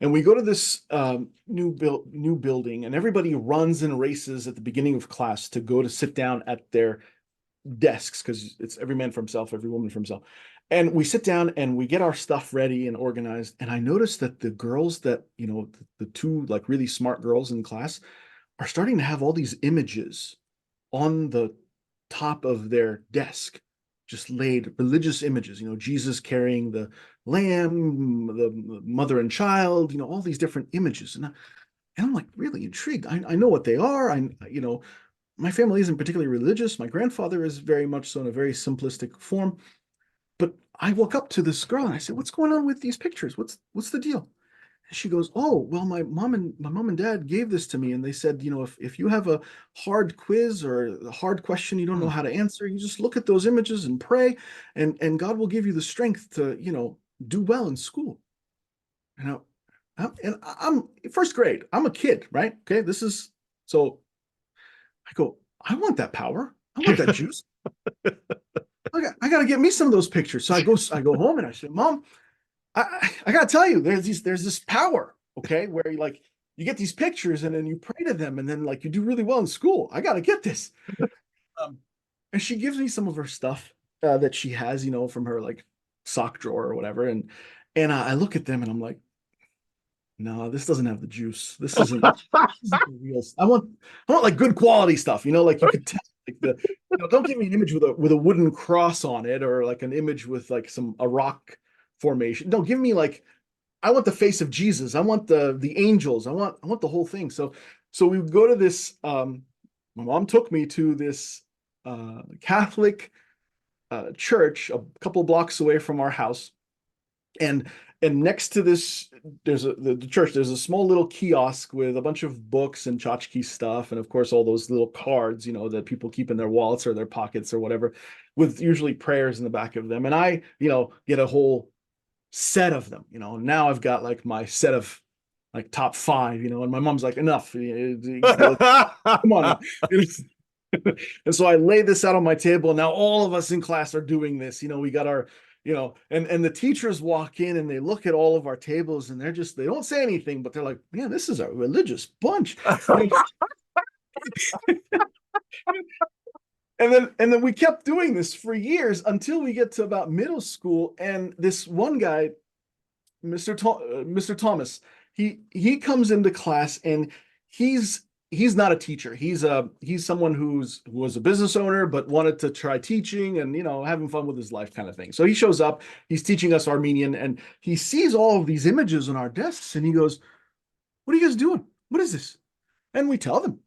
And we go to this new building, and everybody runs and races at the beginning of class to go to sit down at their desks because it's every man for himself, every woman for himself. And we sit down and we get our stuff ready and organized. And I noticed that the girls that, the two like really smart girls in class are starting to have all these images on the top of their desk, just laid religious images, Jesus carrying the lamb, the mother and child, all these different images. And I'm like really intrigued. I know what they are. My family isn't particularly religious. My grandfather is very much so in a very simplistic form. But I woke up to this girl and I said, "What's going on with these pictures? What's the deal?" And she goes, "Oh, well, my mom and dad gave this to me, and they said, if you have a hard quiz or a hard question you don't know how to answer, you just look at those images and pray, and God will give you the strength to, do well in school." And I'm first grade. I'm a kid, right? Okay, this is so. I go, I want that power. I want that juice. I got to get me some of those pictures. So I go home and I say, "Mom, I got to tell you, there's this power, okay, where you get these pictures and then you pray to them and then like you do really well in school. I got to get this." Um, and she gives me some of her stuff that she has, from her like sock drawer or whatever, and I look at them and I'm like, "No, this doesn't have the juice. This isn't the real. I want like good quality stuff, like you could tell, like don't give me an image with a wooden cross on it or like an image with like a rock formation. No, give me like I want the face of Jesus. I want the angels. I want the whole thing." So we go to this. My mom took me to this Catholic church a couple blocks away from our house, and next to this there's the church, there's a small little kiosk with a bunch of books and tchotchke stuff, and of course all those little cards that people keep in their wallets or their pockets or whatever, with usually prayers in the back of them. And I get a whole set of them. Now I've got like my set of like top five, and my mom's like, "Enough, come on now." And so I lay this out on my table, and now all of us in class are doing this. We got our, and the teachers walk in and they look at all of our tables and they don't say anything, but they're like, "Man, this is a religious bunch." And then we kept doing this for years until we get to about middle school, and this one guy, Mr. Thomas, he comes into class, and he's not a teacher. He's someone who was a business owner but wanted to try teaching and having fun with his life kind of thing. So he shows up, he's teaching us Armenian, and he sees all of these images on our desks, and he goes, "What are you guys doing? What is this?" And we tell him,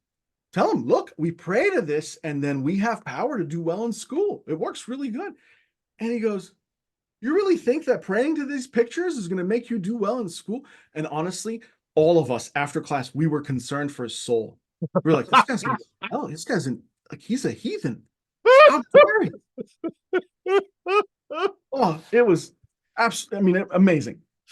"Look, we pray to this, and then we have power to do well in school. It works really good." And he goes, "You really think that praying to these pictures is going to make you do well in school?" And honestly, all of us after class, we were concerned for his soul. We were like, "This guy's going to hell. This guy's like, he's a heathen. How dare he?" Oh, it was absolutely, I mean, amazing.